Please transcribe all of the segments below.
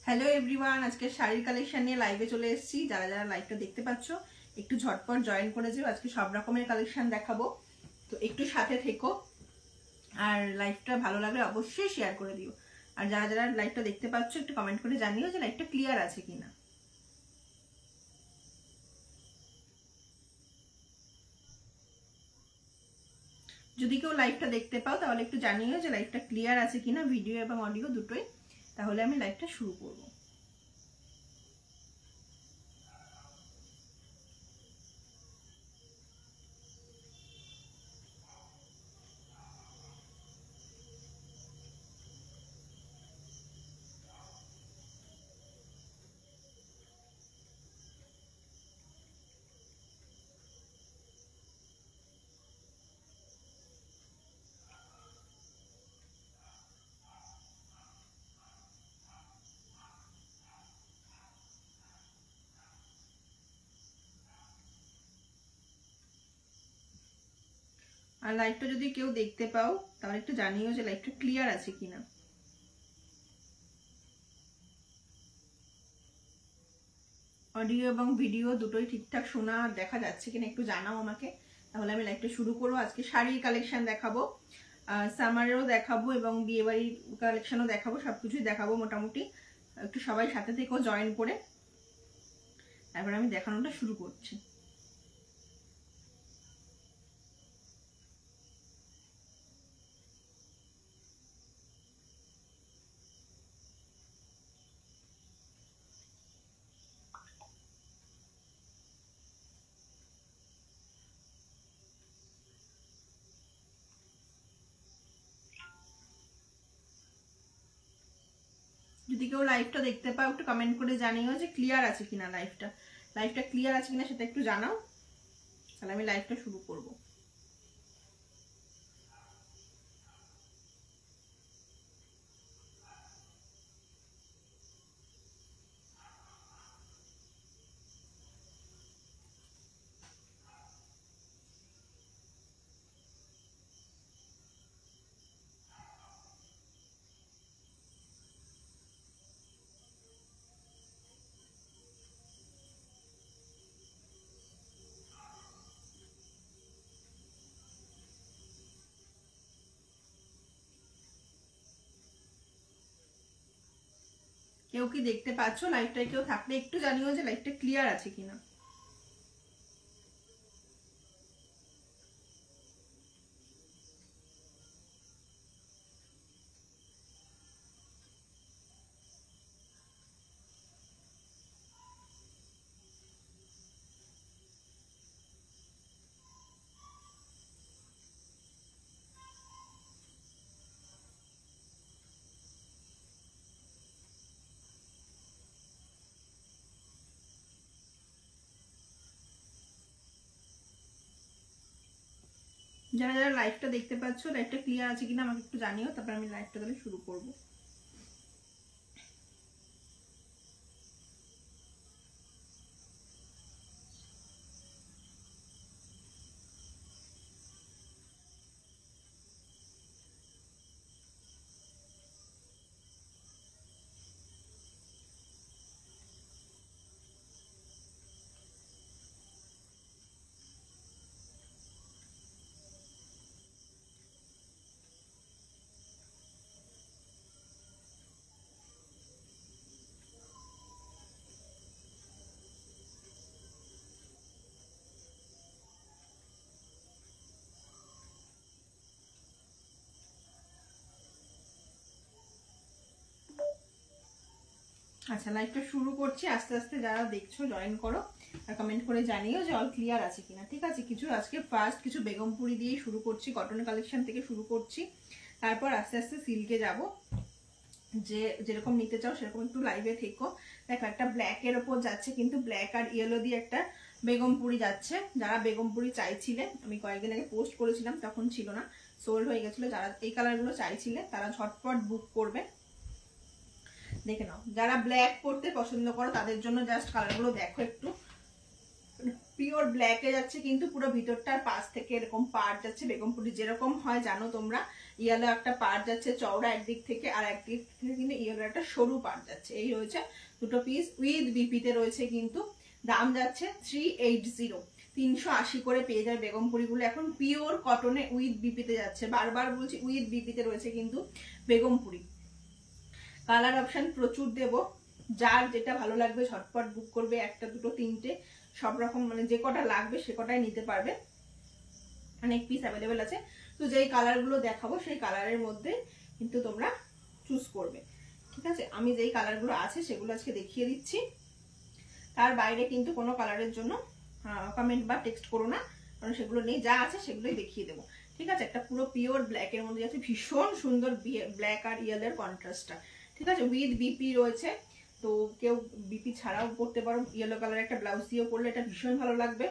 Hello everyone, আজকে শাড়ির collection নিয়ে লাইভে চলে এসেছি। যারা যারা লাইভটা দেখতে পাচ্ছ একটু ঝটপট জয়েন করে যাও। আজকে সব রকমের কালেকশন দেখাবো, তো একটু সাথে থেকো। আর লাইভটা ভালো লাগলে অবশ্যই শেয়ার করে দিও। আর যারা যারা লাইভটা দেখতে পাচ্ছ একটু কমেন্ট করে জানিও যে লাইভটা ক্লিয়ার আছে কিনা। যদি কেউ লাইভটা দেখতে পাও তাহলে একটু জানিও যে লাইভটা ক্লিয়ার আছে কিনা, ভিডিও এবং অডিও দুটোই। তাহলে আমি লাইভটা শুরু করবো। আর লাইভটা যদি কেউ দেখতে পাও তাহলে একটু জানিও যে লাইভটা ক্লিয়ার আছে কিনা। অডিও এবং ভিডিও দুটোই ঠিকঠাক শোনা দেখা যাচ্ছে কিনা একটু জানাও আমাকে, তাহলে আমি লাইভটা শুরু করবো। আজকে শাড়ির কালেকশন দেখাবো, সামারেরও দেখাবো এবং বিয়েবাড়ির কালেকশনও দেখাবো, সবকিছুই দেখাবো মোটামুটি। একটু সবাই সাথে থেকেও জয়েন করে তারপর আমি দেখানোটা শুরু করছি। যদি কেউ লাইভটা দেখতে পাও একটু কমেন্ট করে জানিও যে ক্লিয়ার আছে কিনা, লাইভটা ক্লিয়ার আছে কিনা সেটা একটু জানাও। তাহলে আমি লাইভটা শুরু করবো। কেউ কি দেখতে পাচ্ছ লাইভটা? কেউ থাকলে একটু জানিও যে লাইভটা ক্লিয়ার আছে কিনা। যারা যারা লাইভটা দেখতে পাচ্ছ লাইভটা ক্লিয়ার আছে কিনা আমাকে একটু জানিও, তারপর আমি লাইভটা তাহলে শুরু করবো। আচ্ছা, লাইভটা শুরু করছি। আস্তে আস্তে যারা দেখছো জয়েন করো আর কমেন্ট করে জানিও যে অল ক্লিয়ার আছে কিনা। ঠিক আছে, কিছু আজকে ফার্স্ট কিছু বেগমপুরি দিয়ে শুরু করছি, কটনের কালেকশন থেকে শুরু করছি, তারপর আস্তে আস্তে সিল্কে যাব। যে যেরকম নিতে চাও সেরকম একটু লাইভে থেকো। দেখো, একটা ব্ল্যাকের ওপর যাচ্ছে, কিন্তু ব্ল্যাক আর ইয়েলো দিয়ে একটা বেগমপুরি যাচ্ছে। যারা বেগমপুরি চাইছিলে, আমি কয়েকদিন আগে পোস্ট করেছিলাম, তখন ছিল না, সোল্ড হয়ে গেছিলো। যারা এই কালারগুলো চাইছিলে তারা ঝটপট বুক করবে। দেখে নাও, যারা ব্ল্যাক পরতে পছন্দ করো তাদের জন্য জাস্ট কালারগুলো দেখো একটু। পিওর ব্ল্যাকে যাচ্ছে কিন্তু পুরো ভিতরটার পাশ থেকে এরকম পাড় যাচ্ছে, বেগমপুরি যেরকম হয় জানো তোমরা, ইয়েলো একটা পাড় যাচ্ছে চওড়া একদিক থেকে, আর একদিক থেকে কিন্তু ইয়েলো একটা সরু পাড় যাচ্ছে। এই রয়েছে দুটো পিস উইথ বিপিতে রয়েছে কিন্তু, দাম যাচ্ছে 380, 380 করে পেয়ে যায় বেগমপুরিগুলো। এখন পিওর কটনে উইথ বিপিতে যাচ্ছে, বারবার বলছি উইথ বিপিতে রয়েছে কিন্তু বেগমপুরি। কালার অপশন প্রচুর দেব, যার যেটা ভালো লাগবে ঝটপট বুক করবে, একটা দুটো তিনটে সব রকম মানে যে কটা লাগবে সে কটাই নিতে পারবে, অনেক পিস অ্যাভেলেবেল আছে। তো যেই কালারগুলো দেখাবো সেই কালারের মধ্যে কিন্তু তোমরা চুজ করবে, ঠিক আছে। আমি যেই কালারগুলো আছে সেগুলো আজকে দেখিয়ে দিচ্ছি, তার বাইরে কিন্তু কোনো কালারের জন্য কমেন্ট বা টেক্সট করো না, কারণ সেগুলো নেই, যা আছে সেগুলোই দেখিয়ে দেবো, ঠিক আছে। একটা পুরো পিওর ব্ল্যাকের মধ্যে আছে, ভীষণ সুন্দর ব্ল্যাক আর ইয়েলোর কন্ট্রাস্টটা, ঠিক আছে। উইথ বিপি রয়েছে, তো কেউ বিপি ছাড়াও পরতে পারো, ইয়েলো কালার একটা ব্লাউজ দিয়ে পরলে এটা ভীষণ ভালো লাগবে,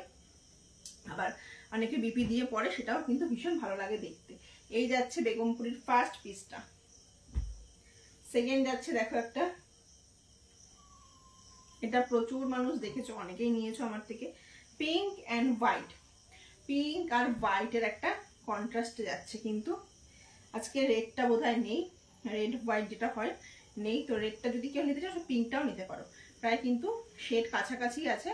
আবার অনেকে বিপি দিয়ে পরে সেটাও কিন্তু ভীষণ ভালো লাগে দেখতে। এই যাচ্ছে বেগমপুরির ফার্স্ট পিসটা। সেকেন্ড যাচ্ছে দেখো একটা, এটা প্রচুর মানুষ দেখেছো, অনেকেই নিয়েছো আমার থেকে, পিঙ্ক অ্যান্ড হোয়াইট, পিঙ্ক আর হোয়াইটের একটা কন্ট্রাস্টে যাচ্ছে কিন্তু। আজকে রেডটা বোধহয় নেই, রেড হোয়াইট যেটা হয় নেই, তো রেডটা যদি কেউ নিতে চাও পিঙ্কটাও নিতে পারো, প্রায় কিন্তু শেড কাছাকাছি আছে,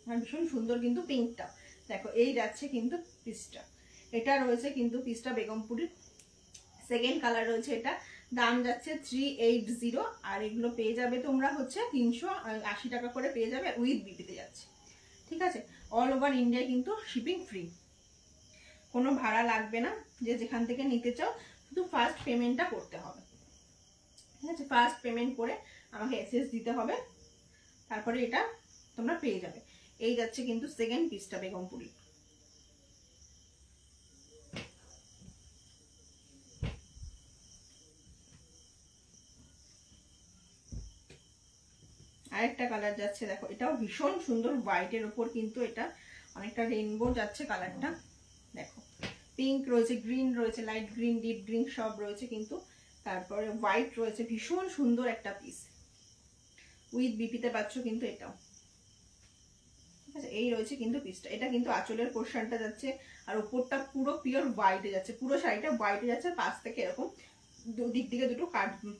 আর ভীষণ সুন্দর কিন্তু পিঙ্কটা। দেখো এই যাচ্ছে কিন্তু পিসটা, এটা রয়েছে কিন্তু পিসটা বেগমপুরির সেকেন্ড কালার রয়েছে, এটা দাম যাচ্ছে 380, আর এগুলো পেয়ে যাবে তোমরা হচ্ছে 380 টাকা করে পেয়ে যাবে, উইথ বিপিতে যাচ্ছে, ঠিক আছে। অল ওভার ইন্ডিয়া কিন্তু শিপিং ফ্রি, কোনো ভাড়া লাগবে না, যে যেখান থেকে নিতে চাও শুধু ফার্স্ট পেমেন্টটা করতে হবে, ঠিক আছে। ফার্স্ট পেমেন্ট করে আমাকে এসএস দিতে হবে, তারপরে এটা তোমরা পেয়ে যাবে। এই যাচ্ছে কিন্তু সেকেন্ড পিসটা বেগমপুরি। আরেকটা কালার যাচ্ছে দেখো, এটাও ভীষণ সুন্দর, হোয়াইটের উপর কিন্তু এটা অনেকটা রেইনবো যাচ্ছে কালারটা, দেখো পিঙ্ক রয়েছে, গ্রিন রয়েছে, লাইট গ্রিন, ডিপ গ্রিন সব রয়েছে কিন্তু, তারপরে হোয়াইট রয়েছে, ভীষণ সুন্দর একটা পিস, উইথ বিপিতে পাচ্ছ কিন্তু এটাও, ঠিক আছে। এই রয়েছে কিন্তু পিসটা, এটা কিন্তু আঁচলের পোর্শনটা যাচ্ছে, আর উপরটা পুরো পিওর হোয়াইটে যাচ্ছে, পুরো শাড়িটা হোয়াইটে যাচ্ছে, পাশ থেকে এরকম দিক দিকে দুটো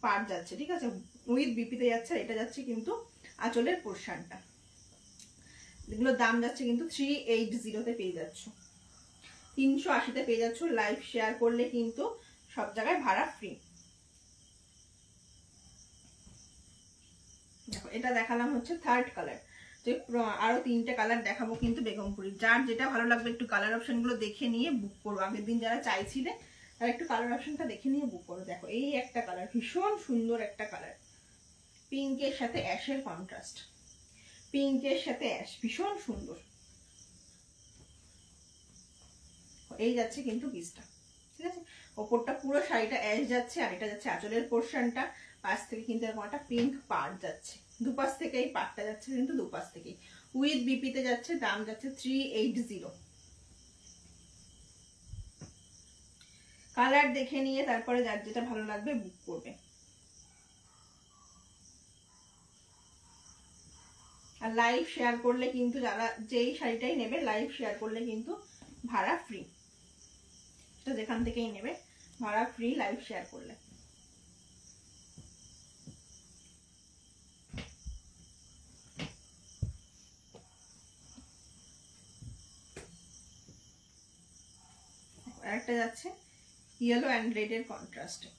পার্ট যাচ্ছে, ঠিক আছে। উইথ বিপিতে যাচ্ছে, এটা যাচ্ছে কিন্তু আঁচলের পোর্শনটা। এগুলোর দাম যাচ্ছে কিন্তু 380-তে পেয়ে যাচ্ছ, 380-তে পেয়ে যাচ্ছ। লাইভ শেয়ার করলে কিন্তু সব জায়গায় ভাড়া ফ্রি। দেখো এটা দেখালাম হচ্ছে থার্ড কালার, যে আরো তিনটে কালার দেখাবো কিন্তু বেগমপুরি, যার যেটা ভালো লাগবে একটু কালার অপশন গুলো দেখে নিয়ে বুক করো। আগের দিন যারা চাইছিলে তারা একটু কালার অপশনটা দেখে নিয়ে বুক করো। দেখো এই একটা কালার, ভীষণ সুন্দর একটা কালার, পিঙ্কের সাথে অ্যাশের কন্ট্রাস্ট, পিঙ্কের সাথে অ্যাশ, ভীষণ সুন্দর। এই যাচ্ছে কিন্তু পিসটা, ঠিক আছে। ওপরটা পুরো শাড়িটা অ্যাশ যাচ্ছে, আর এটা যাচ্ছে আঁচলের পোর্শনটা, পাশ থেকে কিন্তু এরকম একটা পিঙ্ক পাড় যাচ্ছে, দুপাশ থেকে এই পাড়টা যাচ্ছে কিন্তু দুপাশ থেকেই, উইথ বিপিতে যাচ্ছে, দাম যাচ্ছে 380। কালার দেখে নিয়ে তারপরে যার যেটা ভালো লাগবে বুক করবে। আর লাইভ শেয়ার করলে কিন্তু যারা যেই শাড়িটাই নেবে লাইভ শেয়ার করলে কিন্তু ভাড়া ফ্রি, সেটা যেখান থেকেই নেবে ভাড়া ফ্রি লাইভ শেয়ার করলে। আরেকটা যাচ্ছে ইয়েলো অ্যান্ড রেড এর কন্ট্রাস্টে,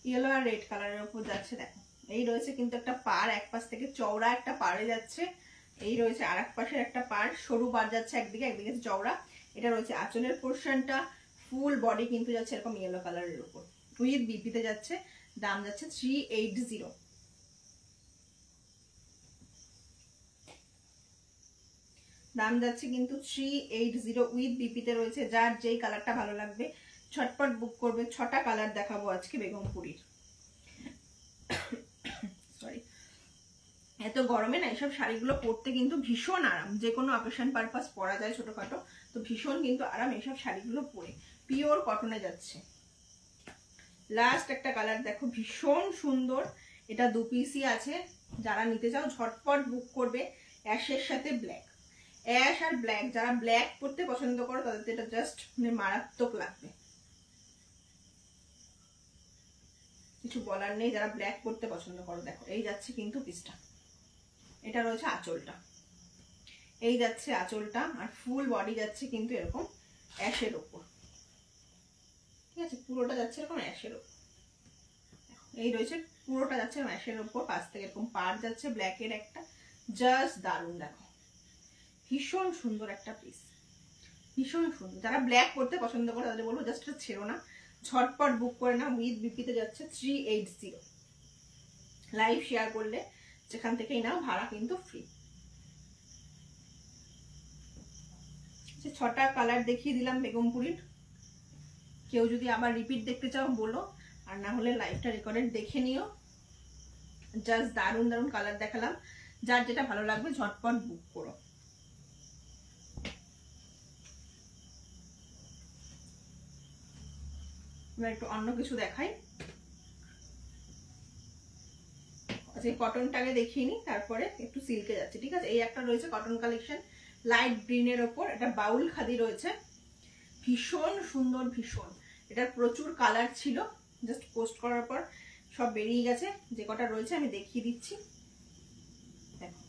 ইয়েলো আর রেড কালারের উপর যাচ্ছে। দেখো এই রয়েছে কিন্তু একটা পাড়, এক পাশ থেকে চওড়া একটা পাড়ে যাচ্ছে, এই রয়েছে আর এক পাশের একটা পাড়, সরু পাড় যাচ্ছে একদিকে, একদিকে চওড়া। এটা রয়েছে আঁচলের পোর্শনটা, ফুল বডি কিন্তু যাচ্ছে এরকম ইয়েলো কালারের উপর, উইথ বিপিতে যাচ্ছে, দাম যাচ্ছে 380। দাম যাচ্ছে কিন্তু 380 উইথ বিপিতে রয়েছে। যার যেই কালারটা ভালো লাগবে ছটপট বুক করবে। 6টা কালার দেখাবো আজকে বেগমপুরির। সরি, এত গরমে না এইসব শাড়িগুলো পরতে কিন্তু ভীষণ আরাম, যে কোনো অকেশন পারপাস পরা যায় ছোটখাটো, তো ভীষণ কিন্তু আরাম এইসব শাড়িগুলো পরে, পিওর কটনে যাচ্ছে। লাস্ট একটা কালার দেখো, ভীষণ সুন্দর, এটা 2 পিসই আছে, যারা নিতে চাও ঝটপট বুক করবে। অ্যাশের সাথে ব্ল্যাক, অ্যাশ আর ব্ল্যাক, যারা ব্ল্যাক পরতে পছন্দ করো তাদের এটা জাস্ট মানে মারাত্মক লাগবে, কিছু বলার নেই। যারা ব্ল্যাক পরতে পছন্দ করো, দেখো এই যাচ্ছে কিন্তু পিসটা, এটা রয়েছে আঁচলটা, এই যাচ্ছে আঁচলটা, আর ফুল বডি যাচ্ছে কিন্তু এরকম অ্যাশের ওপর, ঠিক আছে, পুরোটা যাচ্ছে এরকম অ্যাশের ওপর, এই রয়েছে পুরোটা যাচ্ছে অ্যাশের ওপর, পাশ থেকে এরকম পাড় যাচ্ছে ব্ল্যাকের একটা, জাস্ট দারুণ, দেখো ভীষণ সুন্দর একটা পিস, ভীষণ সুন্দর। যারা ব্ল্যাক পরতে পছন্দ করে তাদের বলবো জাস্ট ছেড়ো না, ঝটপট বুক করে না। উইথ বিপিতে যাচ্ছে 380, লাইভ শেয়ার করলে যেখান থেকেই নাও ভাড়া কিন্তু ফ্রি। 6টা কালার দেখিয়ে দিলাম বেগমপুরীর, কেউ যদি আবার রিপিট দেখতে চাও বলো, আর না হলে লাইভটা রেকর্ডেড দেখে নিও। জাস্ট দারুণ দারুণ কালার দেখালাম, যার যেটা ভালো লাগবে ঝটপট বুক করো। একটু অন্য কিছু দেখাই, আচ্ছা কটনটাকে দেখিয়ে নি, তারপরে একটু সিল্কে যাচ্ছে, ঠিক আছে। এই একটা রয়েছে কটন কালেকশন লাইট গ্রিনের ওপর, এটা বাউল খাদি রয়েছে, ভীষণ সুন্দর, ভীষণ। এটার প্রচুর কালার ছিল, জাস্ট পোস্ট করার পর সব বেরিয়ে গেছে, যে কটা রয়েছে আমি দেখিয়ে দিচ্ছি। দেখো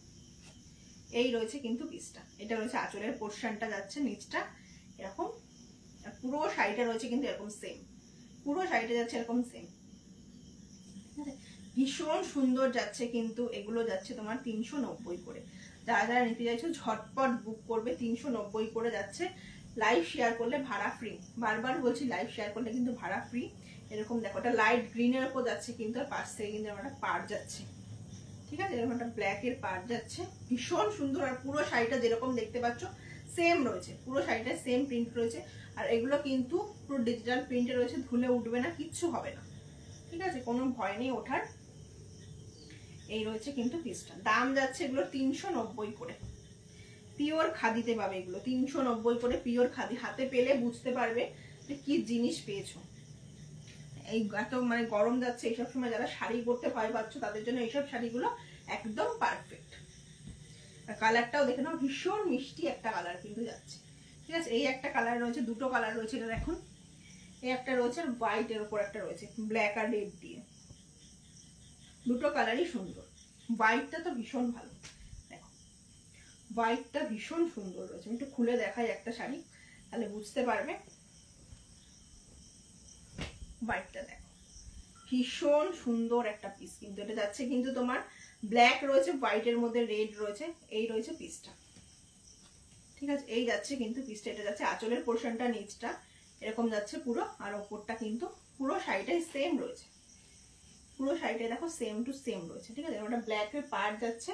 এই রয়েছে কিন্তু পিসটা, এটা রয়েছে আঁচলের পোর্শনটা যাচ্ছে নিচটা এরকম, আর পুরো শাড়িটা রয়েছে কিন্তু এরকম সেম, পুরো শাড়িটা যাচ্ছে এরকম সেম, ভীষণ সুন্দর যাচ্ছে কিন্তু। এগুলো যাচ্ছে তোমার 390 করে, যারা যারা নিতে চাইছো ঝটপট বুক করবে, 390 করে যাচ্ছে। লাইভ শেয়ার করলে ভাড়া ফ্রি, বারবার বলছি লাইভ শেয়ার করলে কিন্তু ভাড়া ফ্রি। এরকম দেখো এটা লাইট গ্রিনের উপর যাচ্ছে কিন্তু, আর পাশ থেকে কিন্তু একটা পাড় যাচ্ছে, ঠিক আছে, এরকম একটা ব্ল্যাকের পাড় যাচ্ছে, ভীষণ সুন্দর। আর পুরো শাড়িটা যেরকম দেখতে পাচ্ছ সেম রয়েছে, পুরো শাড়িটা সেম প্রিন্ট রয়েছে, আর এগুলো কিন্তু পুরো ডিজিটাল প্রিন্টে রয়েছে, ধুলে উঠবে না, কিচ্ছু হবে না, ঠিক আছে, কোনো ভয় নেই ওঠার। এই রয়েছে কিন্তু পিসটা, দাম যাচ্ছে এগুলো 390 করে, পিওর খাদিতে পাবে এগুলো 390 করে, পিওর খাদি। হাতে পেলে বুঝতে পারবে যে কি জিনিস পেয়েছো। এই এত মানে গরম যাচ্ছে, এইসব সময় যারা শাড়ি পরতে ভয় পাচ্ছ তাদের জন্য এইসব শাড়িগুলো একদম পারফেক্ট। কালারটাও দেখে নাও, ভীষণ মিষ্টি একটা কালার কিন্তু যাচ্ছে, ঠিক আছে। এই একটা কালার রয়েছে, দুটো কালার রয়েছে এটা দেখুন, এই একটা রয়েছে আর হোয়াইটের উপর একটা রয়েছে ব্ল্যাক আর রেড দিয়ে, দুটো কালারই সুন্দর। হোয়াইটটা তো ভীষণ ভালো, দেখো হোয়াইটটা ভীষণ সুন্দর রয়েছে। আমি একটু খুলে দেখাই একটা শাড়ি, তাহলে বুঝতে পারবে। হোয়াইটটা দেখো, ভীষণ সুন্দর একটা পিস কিন্তু, এটা যাচ্ছে কিন্তু তোমার ব্ল্যাক রয়েছে, হোয়াইটের মধ্যে রেড রয়েছে, এই রয়েছে পিসটা, ঠিক আছে। এই যাচ্ছে কিন্তু পিসটা, এটা যাচ্ছে আঁচলের পোর্শনটা নিচটা এরকম যাচ্ছে পুরো, আর ওপরটা কিন্তু পুরো শাড়িটাই সেম রয়েছে, পুরো শাড়িটাই দেখো সেম টু সেম রয়েছে, ঠিক আছে। ওটা ব্ল্যাকের পার্ট যাচ্ছে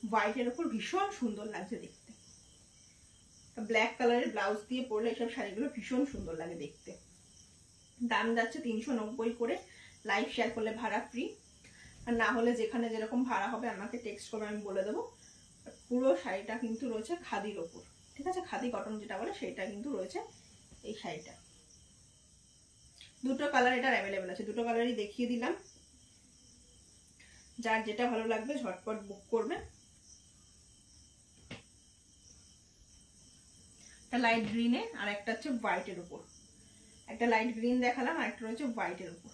হোয়াইটের উপর, ভীষণ সুন্দর লাগছে দেখতে। ব্ল্যাক কালারের ব্লাউজ দিয়ে পরলে এইসব শাড়িগুলো ভীষণ সুন্দর লাগে দেখতে। দাম যাচ্ছে 390 করে, লাইভ শেয়ার করলে ভাড়া ফ্রি, আর না হলে যেখানে যেরকম ভাড়া হবে আমাকে টেক্সট করে আমি বলে দেবো। পুরো শাড়িটা কিন্তু রয়েছে খাদির ওপর, ঠিক আছে, খাদি কটন যেটা বলে সেটা কিন্তু রয়েছে এই শাড়িটা। দুটো কালার এটার অ্যাভেলেবেল আছে, দুটো কালারই দেখিয়ে দিলাম, যার যেটা ভালো লাগবে ঝটপট বুক করবে। একটা লাইট গ্রিনে আর একটা হচ্ছে হোয়াইটের উপর, একটা লাইট গ্রিন দেখালাম আর একটা রয়েছে হোয়াইটের উপর।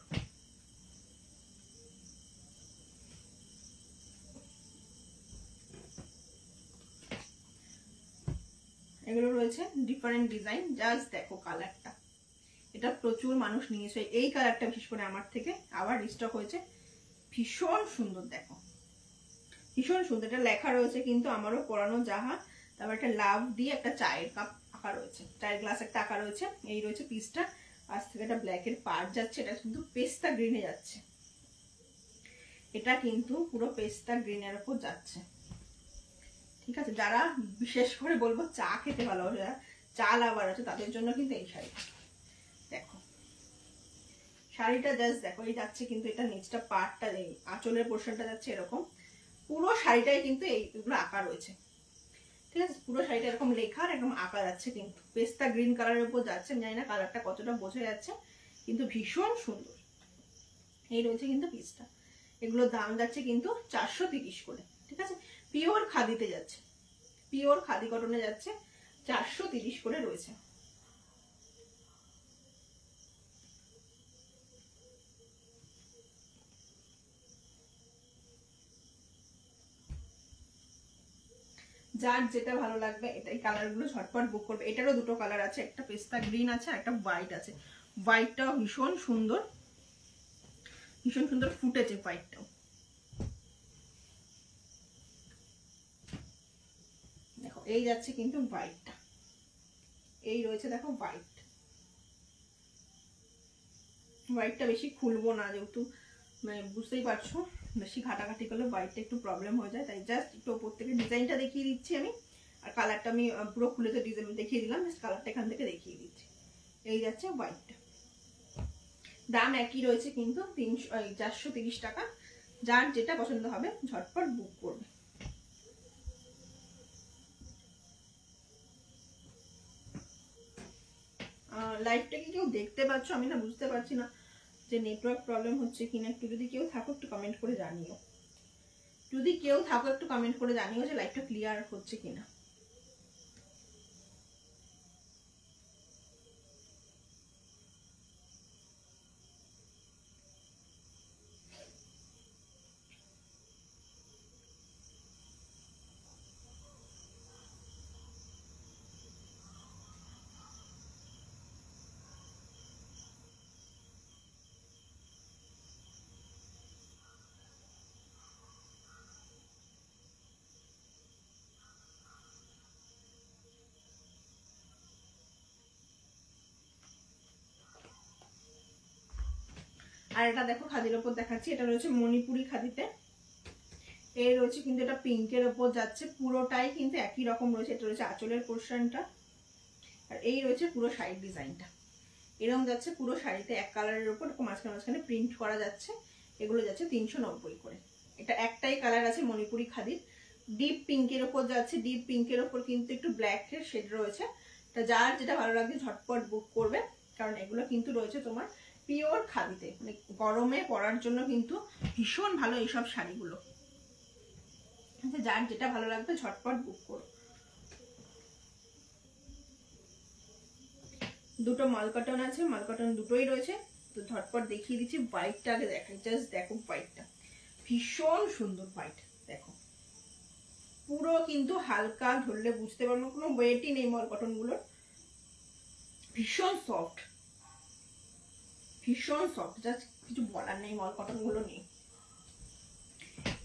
এগুলো রয়েছে ডিফারেন্ট ডিজাইন, জাস্ট দেখো কালারটা, এটা প্রচুর মানুষ নিয়েছে এই কালারটা, বিশেষ করে আমার থেকে আবার রিস্টক হয়েছে, ভীষণ সুন্দর, দেখো ভীষণ সুন্দর। এটা লেখা রয়েছে কিন্তু আমারও পরানো যাহা, তারপর একটা লাভ দিয়ে একটা চায়ের কাপ আঁকা রয়েছে, চায়ের গ্লাস একটা আঁকা রয়েছে, এই রয়েছে পিসটা। আজ থেকে একটা ব্ল্যাকের পার্ট যাচ্ছে, এটা কিন্তু পেস্তা গ্রিনে যাচ্ছে, এটা কিন্তু পুরো পেস্তা গ্রিনের উপর যাচ্ছে, ঠিক আছে। যারা বিশেষ করে বলবো চা খেতে ভালোবাসে, যারা চা লাভার আছে তাদের জন্য কিন্তু এই শাড়ি দেখো, শাড়িটা জাস্ট দেখো, এই যাচ্ছে কিন্তু এটা নিচটা পার্টটা, এই আঁচলের পোর্শনটা যাচ্ছে এরকম, পুরো শাড়িটাই কিন্তু এইগুলো আঁকা রয়েছে, ঠিক আছে। পুরো শাড়িটা এরকম লেখা আর এরকম আঁকা যাচ্ছে, কিন্তু পেস্তা গ্রিন কালারের উপর যাচ্ছে, জানি না কালারটা কতটা বোঝা যাচ্ছে, কিন্তু ভীষণ সুন্দর। এই রয়েছে কিন্তু পিসটা, এগুলো দাম যাচ্ছে কিন্তু 430 করে, ঠিক আছে। পিওর খাদিতে যাচ্ছে, পিওর খাদি কটনে যাচ্ছে, 430 করে রয়েছে। যার যেটা ভালো লাগবে এই কালারগুলো ঝটপট বুক করবে। এটারও দুটো কালার আছে, একটা পেস্তা গ্রিন আছে, একটা হোয়াইট আছে। হোয়াইটটাও ভীষণ সুন্দর, ভীষণ সুন্দর ফুটেছে হোয়াইটটাও। দেখো এই যাচ্ছে কিন্তু হোয়াইটটা, এই রয়েছে দেখো হোয়াইট। হোয়াইটটা বেশি খুলবো না, যেহেতু মানে বুঝতেই পারছো বেশি ঘাটাঘাটি করলে হোয়াইটটা একটু প্রবলেম হয়ে যায়, তাই জাস্ট একটু ওপর থেকে ডিজাইনটা দেখিয়ে দিচ্ছি আমি। আর কালারটা আমি পুরো খুলে তো ডিজাইন দেখিয়ে দিলাম, জাস্ট কালারটা এখান থেকে দেখিয়ে দিচ্ছি। এই যাচ্ছে হোয়াইটটা, দাম একই রয়েছে কিন্তু 430 টাকা। যার যেটা পছন্দ হবে ঝটপট বুক করবে। লাইভটা কি কেউ দেখতে পাচ্ছ? আমি না বুঝতে পারছি না যে নেটওয়ার্ক প্রবলেম হচ্ছে কিনা। একটু যদি কেউ থাকো একটু কমেন্ট করে জানিও, যদি কেউ থাকো একটু কমেন্ট করে জানিও যে লাইভটা ক্লিয়ার হচ্ছে কিনা। আর এটা দেখো খাদির ওপর দেখাচ্ছি, এটা রয়েছে মণিপুরি খাদিতে। এই রয়েছে কিন্তু এটা পিঙ্কের ওপর যাচ্ছে, পুরোটাই কিন্তু একই রকম রয়েছে। এটা রয়েছে আঁচলের পোর্শনটা, আর এই রয়েছে পুরো শাড়ির ডিজাইনটা। এরকম যাচ্ছে পুরো শাড়িতে এক কালারের ওপর মাঝখানে মাঝখানে প্রিন্ট করা যাচ্ছে। এগুলো যাচ্ছে 390 করে। এটা একটাই কালার আছে মণিপুরি খাদির, ডিপ পিঙ্কের ওপর যাচ্ছে। ডিপ পিঙ্কের ওপর কিন্তু একটু ব্ল্যাকের শেড রয়েছে। তা যার যেটা ভালো লাগবে ঝটপট বুক করবে, কারণ এগুলো কিন্তু রয়েছে তোমার পিওর খাদিতে, মানে গরমে পরার জন্য কিন্তু ভীষণ ভালো এইসব শাড়িগুলো। যার যেটা ভালো লাগবে ঝটপট বুক করো। দুটো মাল কটন আছে, মাল কটন দুটোই রয়েছে, তো ঝটপট দেখিয়ে দিচ্ছি। হোয়াইটটা আগে দেখাই, জাস্ট দেখো হোয়াইটটা ভীষণ সুন্দর। হোয়াইট দেখো পুরো কিন্তু হালকা, ধরলে বুঝতে পারবো, কোনো ওয়েটই নেই মাল কটন গুলোর, ভীষণ সফট, ভীষণ সফট, জাস্ট কিছু বলার নেই, মাল কটন গুলো নেই।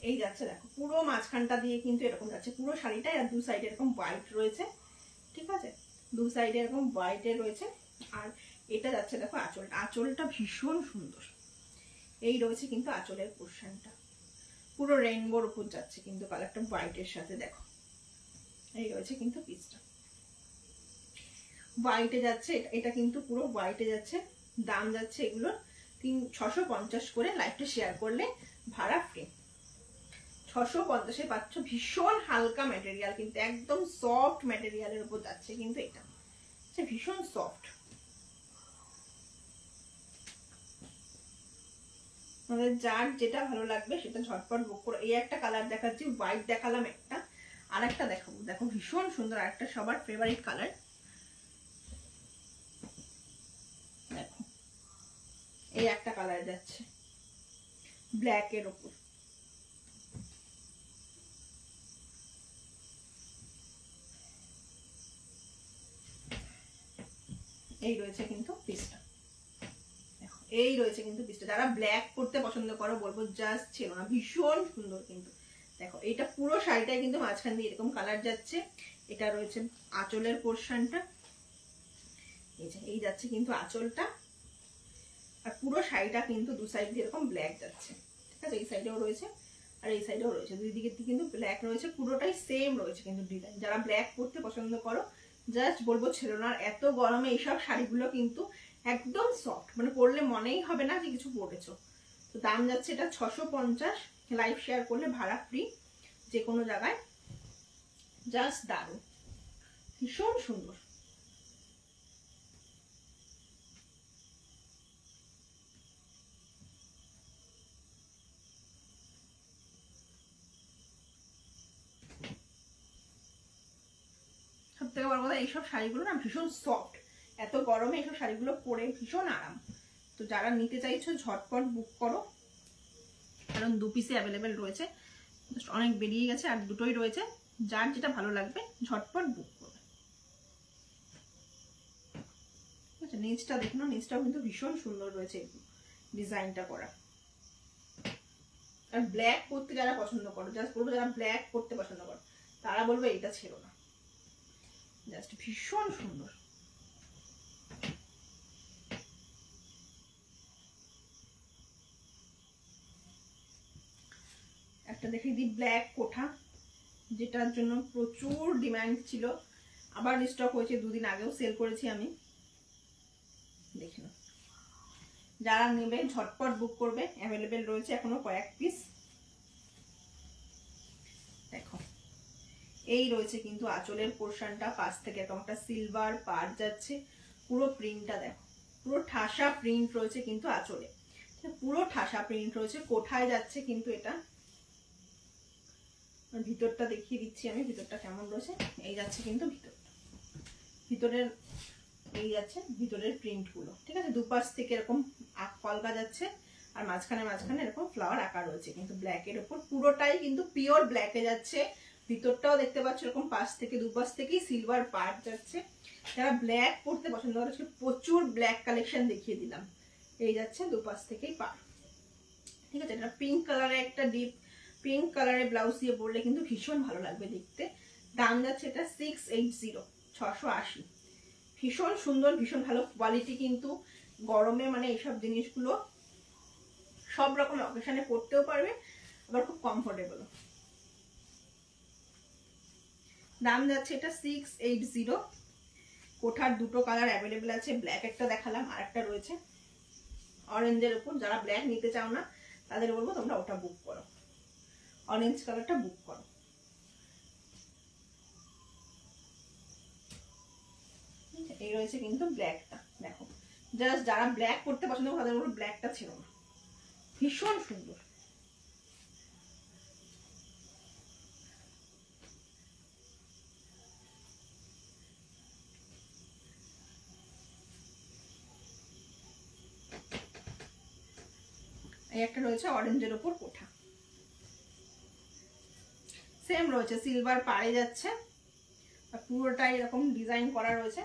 এই যাচ্ছে দেখো পুরো মাঝখানটা দিয়ে কিন্তু এরকম যাচ্ছে পুরো শাড়িটা, আর দু সাইডে এরকম হোয়াইট রয়েছে, ঠিক আছে, দু সাইডে এরকম হোয়াইটে রয়েছে। আর এটা যাচ্ছে দেখো আঁচলটা, আঁচলটা ভীষণ সুন্দর। এই রয়েছে কিন্তু আঁচলের পোর্শনটা, পুরো রেইনবোর উপর যাচ্ছে কিন্তু কালারটা হোয়াইটের সাথে। দেখো এই রয়েছে কিন্তু পিসটা হোয়াইটে যাচ্ছে, এটা কিন্তু পুরো হোয়াইটে যাচ্ছে। দাম যাচ্ছে এগুলোর 650 করে। লাইভটা শেয়ার করলে ভাড়া ফ্রি। 650-এ পাচ্ছ, ভীষণ হালকা ম্যাটেরিয়াল, কিন্তু একদম সফট ম্যাটেরিয়ালের উপর যাচ্ছে কিন্তু এটা ভীষণ সফট। আমাদের যার যেটা ভালো লাগবে সেটা ঝটপট বুক করো। এই একটা কালার দেখাচ্ছি, হোয়াইট দেখালাম একটা, আর একটা দেখাবো, দেখো ভীষণ সুন্দর, আরেকটা সবার ফেভারিট কালার। দেখো এই একটা কালার যাচ্ছে ব্ল্যাক এর উপর, এই রয়েছে কিন্তু পিসটা। দেখো এই রয়েছে কিন্তু পিসটা, যারা ব্ল্যাক পরতে পছন্দ করো বলবো জাস্ট ছিল না, ভীষণ সুন্দর কিন্তু। দেখো এটা পুরো শাড়িটাই কিন্তু মাঝখান দিয়ে এরকম কালার যাচ্ছে। এটা রয়েছে আঁচলের পোর্শনটা, এই যাচ্ছে কিন্তু আঁচলটা, আর পুরো শাড়িটা কিন্তু দু সাইড দিয়ে এরকম ব্ল্যাক যাচ্ছে, ঠিক আছে। এই সাইডেও রয়েছে আর এই সাইডেও রয়েছে, দুই দিকে কিন্তু ব্ল্যাক রয়েছে, পুরোটাই সেম রয়েছে কিন্তু ডিজাইন। যারা ব্ল্যাক পরতে পছন্দ করো জাস্ট বলবো ছেড়ো না। এত গরমে এইসব শাড়িগুলো কিন্তু একদম সফট, মানে পরলে মনেই হবে না যে কিছু পরেছো। তো দাম যাচ্ছে এটা 650। লাইভ শেয়ার করলে ভাড়া ফ্রি যে কোনো জায়গায়। জাস্ট দারুণ, ভীষণ সুন্দর। থেকে বড় কথা এইসব শাড়িগুলো না ভীষণ সফট, এত গরমে এইসব শাড়িগুলো পরে ভীষণ আরাম। তো যারা নিতে চাইছো ঝটপট বুক করো, কারণ 2 পিসে অ্যাভেলেবেল রয়েছে, অনেক বেরিয়ে গেছে আর দুটোই রয়েছে। যার যেটা ভালো লাগবে ঝটপট বুক করবে। আচ্ছা নিচটা দেখুন, নিচটাও কিন্তু ভীষণ সুন্দর রয়েছে ডিজাইনটা করা। আর ব্ল্যাক পরতে যারা পছন্দ করো, জাস্ট বলবো যারা ব্ল্যাক পরতে পছন্দ করো তারা বলবো এটা ছিল না, জাস্ট ভীষণ সুন্দর। একটা দেখে দিই ব্ল্যাক কোঠা, যেটার জন্য প্রচুর ডিমান্ড ছিল, আবার স্টক হয়েছে, 2 দিন আগেও সেল করেছি আমি। দেখে নাও, যারা নেবে ঝটপট বুক করবে, অ্যাভেলেবেল রয়েছে এখনো কয়েক পিস। দেখো এই রয়েছে কিন্তু আঁচলের পোর্শনটা, পাশ থেকে এরকম একটা সিলভার পাড় যাচ্ছে, পুরো প্রিন্টটা দেখো, পুরো ঠাসা প্রিন্ট রয়েছে কিন্তু আঁচলে, পুরো ঠাসা প্রিন্ট রয়েছে। কোঠায় যাচ্ছে কিন্তু এটা, ভিতরটা দেখিয়ে দিচ্ছি আমি ভিতরটা কেমন রয়েছে। এই যাচ্ছে কিন্তু ভিতরের এই যাচ্ছে ভিতরের প্রিন্ট গুলো, ঠিক আছে। দুপাশ থেকে এরকম কলকা যাচ্ছে আর মাঝখানে মাঝখানে এরকম ফ্লাওয়ার আঁকা রয়েছে কিন্তু ব্ল্যাকের উপর, পুরোটাই কিন্তু পিওর ব্ল্যাকে যাচ্ছে। ভিতরটাও দেখতে পাচ্ছ এরকম পাশ থেকে দুপাশ থেকেই সিলভার পার্ট যাচ্ছে। যারা ব্ল্যাক পরতে পছন্দ করে প্রচুর ব্ল্যাক কালেকশন দেখিয়ে দিলাম। এই যাচ্ছে দুপাশ থেকেই পার, ঠিক আছে। এটা পিঙ্ক কালারের একটা ডিপ পিঙ্ক কালারের ব্লাউজ দিয়ে পরলে কিন্তু ভীষণ ভালো লাগবে দেখতে। দাম যাচ্ছে এটা 680, 680। ভীষণ সুন্দর, ভীষণ ভালো কোয়ালিটি কিন্তু। গরমে মানে এইসব জিনিসগুলো সব রকম অকেশনে পরতেও পারবে, আবার খুব কমফোর্টেবল। দাম যাচ্ছে এটা 680। কোঠার দুটো কালার অ্যাভেলেবেল আছে, ব্ল্যাক একটা দেখালাম আর একটা রয়েছে অরেঞ্জের উপর। যারা ব্ল্যাক নিতে চাও না তাদের বলবো তোমরা ওটা বুক করো, অরেঞ্জ কালারটা বুক করো। এই রয়েছে কিন্তু ব্ল্যাকটা, দেখো জাস্ট যারা ব্ল্যাক পরতে পছন্দ করে তাদের বলবো ব্ল্যাকটা ছিল না, ভীষণ সুন্দর। এই একটা রয়েছে অরেঞ্জের উপর কোঠা, সেম রয়েছে সিলভার পাড়ে যাচ্ছে, আর পুরোটাই এরকম ডিজাইন করা রয়েছে।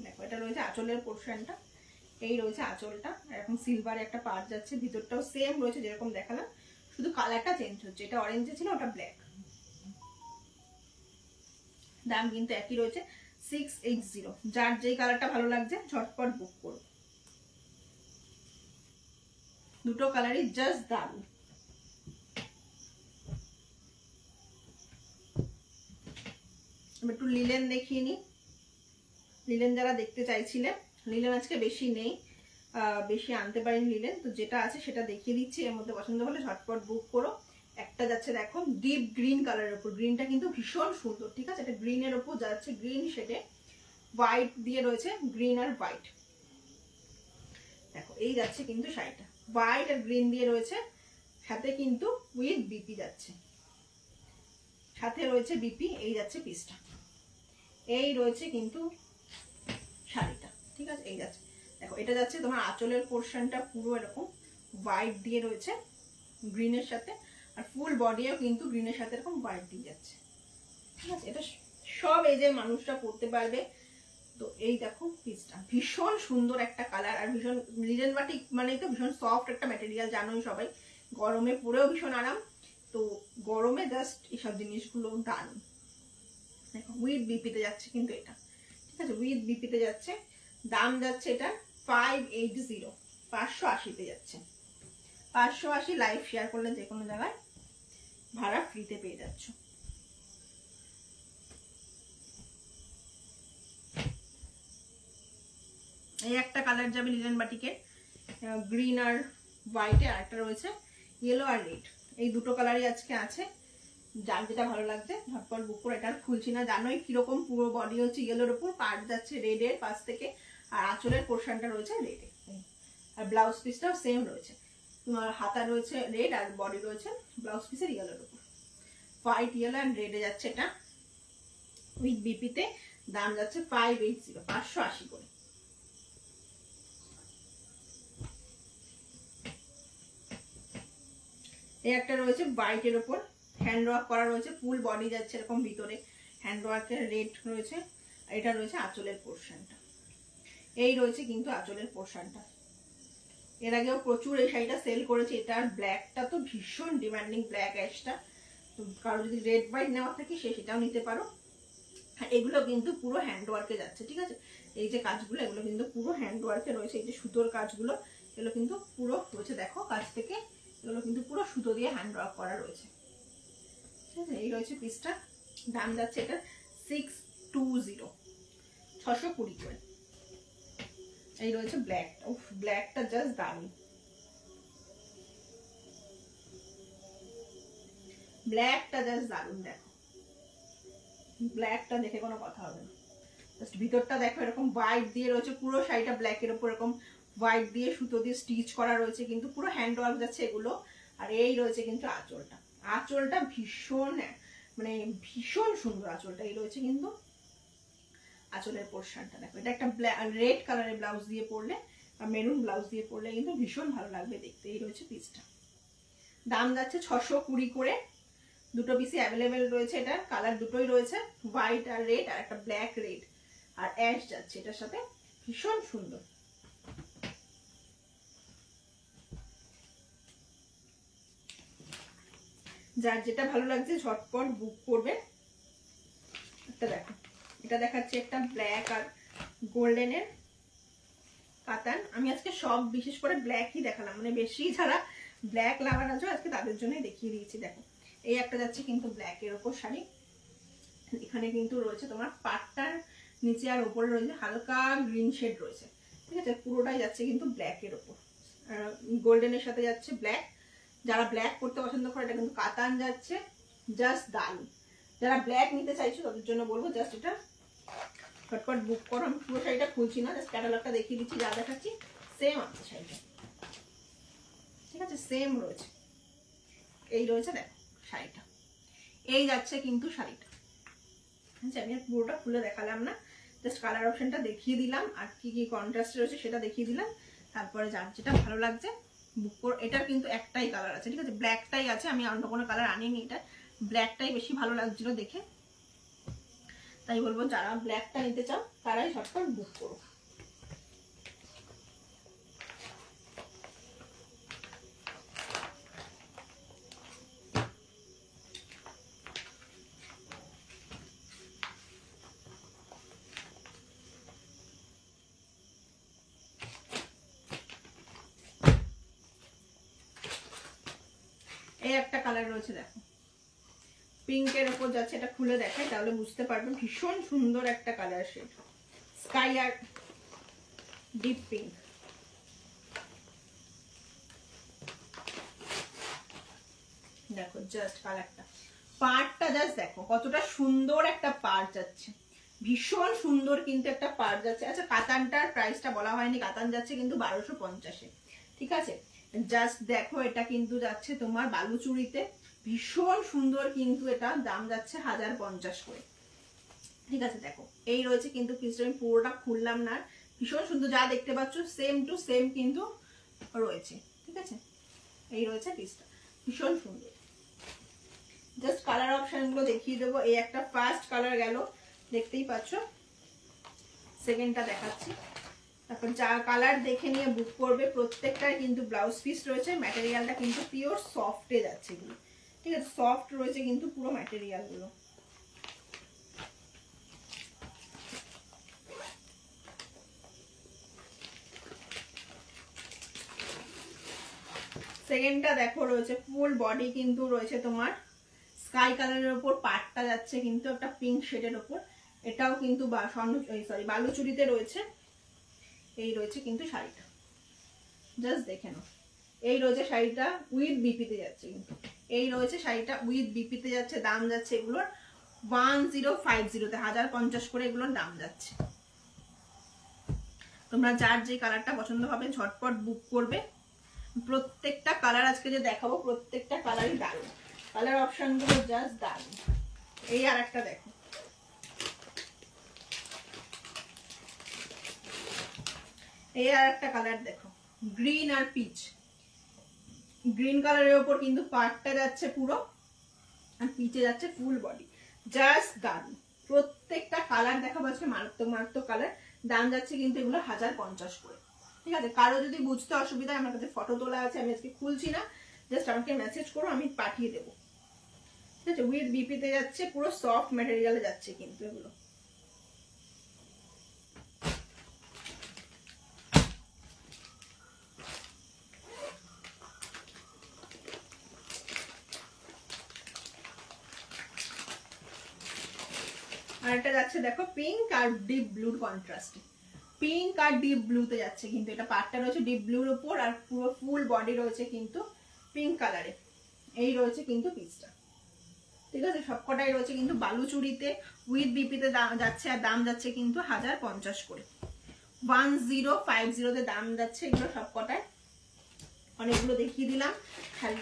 দেখো এটা রয়েছে আঁচলের পোর্শনটা, এই রয়েছে আঁচলটা, এরকম সিলভার একটা পাড় যাচ্ছে। ভিতরটাও সেম রয়েছে যেরকম দেখালাম, শুধু কালারটা চেঞ্জ হচ্ছে, এটা অরেঞ্জে ছিল ওটা ব্ল্যাক। দাম কিন্তু একই রয়েছে 680। যার যেই কালারটা ভালো লাগছে ঝটপট বুক করো, দুটো কালারই জাস্ট দারুণ। একটু লিলেন দেখিয়ে নি, লিলেন যারা দেখতে চাইছিলেন, লিলেন আজকে বেশি নেই, বেশি আনতে পারিনি লিলেন, তো যেটা আছে সেটা দেখিয়ে দিচ্ছি। এর মধ্যে পছন্দ হলে ঝটপট বুক করো। একটা যাচ্ছে দেখো ডিপ গ্রিন কালারের উপর, গ্রিনটা কিন্তু ভীষণ সুন্দর, ঠিক আছে। এটা গ্রিনের উপর যাচ্ছে, গ্রিন শেডে হোয়াইট দিয়ে রয়েছে, গ্রিন আর হোয়াইট। দেখো এই যাচ্ছে কিন্তু শাড়িটা হোয়াইট আর গ্রিন দিয়ে রয়েছে, সাথে কিন্তু উইথ বিপি যাচ্ছে, সাথে রয়েছে বিপি। এই যাচ্ছে পিসটা, এই রয়েছে কিন্তু শাড়িটা, ঠিক আছে। এই যাচ্ছে দেখো, এটা যাচ্ছে তোমার আঁচলের পোর্শনটা পুরো এরকম হোয়াইট দিয়ে রয়েছে গ্রিনের সাথে, আর ফুল বডিও কিন্তু গ্রিনের সাথে এরকম হোয়াইট দিয়ে যাচ্ছে, ঠিক আছে। এটা সব এজের মানুষরা পরতে পারবে। তো এই দেখো পিসটা ভীষণ সুন্দর একটা কালার, আর ভীষণ লিনেন বাটিক মানে তো ভীষণ সফট একটা ম্যাটেরিয়াল, জানোই সবাই, গরমে পরেও ভীষণ আরাম। তো গরমে জাস্ট এইসব জিনিসগুলো দারুণ। দেখো উইথ বিপিতে যাচ্ছে কিন্তু এটা, ঠিক আছে, উইথ বিপিতে যাচ্ছে। দাম যাচ্ছে এটা 580, 580-তে যাচ্ছে। 580 লাইভ শেয়ার করলে যে কোনো জায়গায় ভাড়া ফ্রিতে পেয়ে যাচ্ছ। এই একটা কালার যাবে লিনেন বাটিকের, গ্রিন আর হোয়াইটে, আর একটা রয়েছে ইয়েলো আর রেড। এই দুটো কালারই আজকে আছে, যার যেটা ভালো লাগছে ঝটপট বুক করে। এটা খুলছি না, জানোই কিরকম, পুরো বডি হচ্ছে ইয়েলোর উপর, পার্ট যাচ্ছে রেডের পাশ থেকে, আর আঁচলের পোর্শনটা রয়েছে রেডে, আর ব্লাউজ পিসটাও সেম রয়েছে, তোমার হাতা রয়েছে রেড আর বডি রয়েছে ব্লাউজ পিসের ইয়েলোর উপর, হোয়াইট ইয়েলো অ্যান্ড রেডে যাচ্ছে এটা। উইথ বিপিতে, দাম যাচ্ছে 580, 580 করে। এই একটা রয়েছে হোয়াইটের ওপর হ্যান্ড ওয়ার্ক করা রয়েছে, ফুল বডি যাচ্ছে এরকম, ভিতরে হ্যান্ড ওয়ার্কের রেড রয়েছে। এটা রয়েছে আঁচলের পোর্শনটা, এই রয়েছে কিন্তু আঁচলের পোর্শনটা। এর আগেও প্রচুর এই শাড়িটা সেল করেছে। এটার ব্ল্যাকটা তো ভীষণ ডিমান্ডিং, ব্ল্যাক অ্যাশটা। তো কারো যদি রেড হোয়াইট নেওয়া থাকে সেটাও নিতে পারো। এগুলো কিন্তু পুরো হ্যান্ড ওয়ার্কে যাচ্ছে, ঠিক আছে। এই যে কাজগুলো এগুলো কিন্তু পুরো হ্যান্ড ওয়ার্কে রয়েছে। এই যে সুতোর কাজগুলো এগুলো কিন্তু পুরো রয়েছে, দেখো কাছ থেকে এগুলো কিন্তু পুরো সুতো দিয়ে হ্যান্ড ওয়ার্ক করা রয়েছে, ঠিক আছে। এই রয়েছে পিসটা, দাম যাচ্ছে এটা 620, 620 করে। এই রয়েছে ব্ল্যাকটা, উফ ব্ল্যাকটা জাস্ট দারুণ, ব্ল্যাকটা জাস্ট দারুণ। দেখো ব্ল্যাকটা দেখে কোনো কথা হবে না। জাস্ট ভিতরটা দেখো এরকম হোয়াইট দিয়ে রয়েছে, পুরো শাড়িটা ব্ল্যাকের উপর এরকম হোয়াইট দিয়ে সুতো দিয়ে স্টিচ করা রয়েছে, কিন্তু পুরো হ্যান্ড ওয়ার্ক যাচ্ছে এগুলো। আর এই রয়েছে কিন্তু আঁচলটা, আঁচলটা ভীষণ মানে ভীষণ সুন্দর আঁচলটা। এই রয়েছে কিন্তু আঁচলের পোর্শনটা, দেখো এটা একটা রেড কালারের ব্লাউজ দিয়ে পরলে বা মেরুন ব্লাউজ দিয়ে পরলে কিন্তু ভীষণ ভালো লাগবে দেখতে। এই রয়েছে পিসটা, দাম যাচ্ছে 620 করে। দুটো পিসই অ্যাভেলেবেল রয়েছে, এটা কালার দুটোই রয়েছে, হোয়াইট আর রেড, আর একটা ব্ল্যাক রেড আর অ্যাশ যাচ্ছে এটার সাথে, ভীষণ সুন্দর। যার যেটা ভালো লাগছে ঝটপট বুক করবে। একটা দেখো, এটা দেখাচ্ছে একটা ব্ল্যাক আর গোল্ডেনের কাতান। আমি আজকে সব বিশেষ করে ব্ল্যাকই দেখালাম, মানে বেশি যারা ব্ল্যাক লাভার আছে আজকে তাদের জন্যই দেখিয়ে দিয়েছি। দেখো এই একটা যাচ্ছে কিন্তু ব্ল্যাকের ওপর শাড়ি, এখানে কিন্তু রয়েছে তোমার পাটটার নিচে আর ওপরে রয়েছে হালকা গ্রিন শেড রয়েছে, ঠিক আছে। পুরোটাই যাচ্ছে কিন্তু ব্ল্যাকের ওপর, গোল্ডেনের সাথে যাচ্ছে ব্ল্যাক। যারা ব্ল্যাক পরতে পছন্দ করে এটা কিন্তু কাতান যাচ্ছে, জাস্ট দারুণ। যারা ব্ল্যাক নিতে চাইছো তাদের জন্য বলবো জাস্ট এটা ফটফট বুক করো। আমি পুরো শাড়িটা খুলছি না, জাস্ট ক্যাটালগটা দেখিয়ে দিচ্ছি, যা দেখাচ্ছি সেম আছে শাড়িটা, ঠিক আছে, সেম রয়েছে। এই রয়েছে দেখো শাড়িটা, এই যাচ্ছে কিন্তু শাড়িটা, আচ্ছা আমি পুরোটা খুলে দেখালাম না, জাস্ট কালার অপশনটা দেখিয়ে দিলাম আর কি কি কন্ট্রাস্ট রয়েছে সেটা দেখিয়ে দিলাম। তারপরে যার যেটা ভালো লাগছে বুক করো। এটার কিন্তু একটাই কালার আছে, ঠিক আছে, ব্ল্যাকটাই আছে, আমি অন্য কোনো কালার আনিনি, এটা ব্ল্যাকটাই বেশি ভালো লাগছিল দেখে, তাই বলবো যারা ব্ল্যাকটা নিতে চাও তারাই ঝটপট বুক করো। এই একটা কালার রয়েছে দেখো, পিঙ্কের উপর যাচ্ছে, এটা খুলে দেখাই তাহলে বুঝতে পারবেন, ভীষণ সুন্দর একটা কালার শেড, স্কাই আর ডিপ পিঙ্ক। দেখো জাস্ট কালারটা, পাড়টা জাস্ট দেখো কতটা সুন্দর একটা পাড় যাচ্ছে, ভীষণ সুন্দর কিন্তু একটা পাড় যাচ্ছে। আচ্ছা কাতানটার প্রাইসটা বলা হয়নি, কাতান যাচ্ছে কিন্তু 1250, ঠিক আছে। জাস্ট দেখো এটা কিন্তু যাচ্ছে তোমার বালুচুরিতে, ভীষণ সুন্দর কিন্তু এটা দাম যাচ্ছে 1050 করে, ঠিক আছে। দেখো এই রয়েছে কিন্তু পিসটা, আমি পুরোটা খুললাম না, ভীষণ সুন্দর, যা দেখতে পাচ্ছ সেম টু সেম কিন্তু রয়েছে, ঠিক আছে। এই রয়েছে পিসটা, ভীষণ সুন্দর। জাস্ট কালার অপশন গুলো দেখিয়ে দেবো। এই একটা ফার্স্ট কালার গেল, দেখতেই পাচ্ছ, সেকেন্ডটা দেখাচ্ছি। তারপর যা কালার দেখে নিয়ে বুক করবে, প্রত্যেকটার কিন্তু ব্লাউজ পিস রয়েছে, ম্যাটেরিয়ালটা কিন্তু পিওর সফটে যাচ্ছে এগুলো, ঠিক আছে, সফট রয়েছে কিন্তু পুরো ম্যাটেরিয়াল গুলো। সেকেন্ডটা দেখো রয়েছে ফুল বডি কিন্তু রয়েছে তোমার স্কাই কালারের উপর, পাটটা যাচ্ছে কিন্তু একটা পিঙ্ক শেডের উপর, এটাও কিন্তু বালুচুরিতে রয়েছে। এই রয়েছে কিন্তু শাড়িটা, জাস্ট দেখে নাও। এই রয়েছে শাড়িটা উইথ বিপিতে যাচ্ছে, কিন্তু এই রয়েছে শাড়িটা উইথ বিপিতে যাচ্ছে, দাম যাচ্ছে এগুলোর 1050, 1050 করে এগুলোর দাম যাচ্ছে। তোমরা যার যে কালারটা পছন্দ হবে ঝটপট বুক করবে। প্রত্যেকটা কালার আজকে যে দেখাবো প্রত্যেকটা কালারই দারুণ, কালার অপশন গুলো জাস্ট দারুণ। এই আর একটা দেখো, এই আর একটা কালার দেখো, গ্রিন আর পিচ। গ্রিন কালারের ওপর কিন্তু পাটটা যাচ্ছে পুরো, আর পিচে যাচ্ছে ফুল বডি, জাস্ট দারুন। প্রত্যেকটা কালার দেখাবো আজকে, মারাত্মক মারাত্মক কালার। দাম যাচ্ছে কিন্তু এগুলো 1050 করে, ঠিক আছে। কারো যদি বুঝতে অসুবিধা, আমার কাছে ফটো তোলা আছে, আমি আজকে খুলছি না, জাস্ট আমাকে মেসেজ করো, আমি পাঠিয়ে দেবো, ঠিক আছে। উইথ বিপিতে যাচ্ছে, পুরো সফট ম্যাটেরিয়ালে যাচ্ছে কিন্তু এগুলো। আর একটা যাচ্ছে দেখো পিঙ্ক আর ডিপ ব্লুর কন্ট্রাস্টে, পিঙ্ক আর ডিপ ব্লুতে যাচ্ছে কিন্তু এটা। পাটটা রয়েছে ডিপ ব্লুর উপর, আর পুরো ফুল বডি রয়েছে কিন্তু পিঙ্ক কালারে। এই রয়েছে কিন্তু পিসটা, ঠিক আছে। সবকটাই রয়েছে কিন্তু বালুচুরিতে, উইথ বিপিতে যাচ্ছে, আর দাম যাচ্ছে কিন্তু 1050 করে, 1050 দাম যাচ্ছে এগুলো সবকটায়। অনেকগুলো দেখিয়ে দিলাম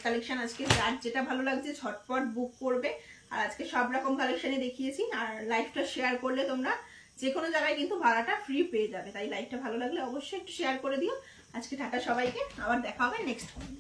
কালেকশন আজকে, যার যেটা ভালো লাগছে ঝটপট বুক করবে। আর আজকে সব রকম কালেকশনই দেখিয়েছি, আর লাইভটা শেয়ার করলে তোমরা যে কোনো জায়গায় কিন্তু ভাড়াটা ফ্রি পেয়ে যাবে। তাই লাইভটা ভালো লাগলে অবশ্যই একটু শেয়ার করে দিও। আজকে টাটা সবাইকে, আবার দেখা হবে নেক্সট টাইম।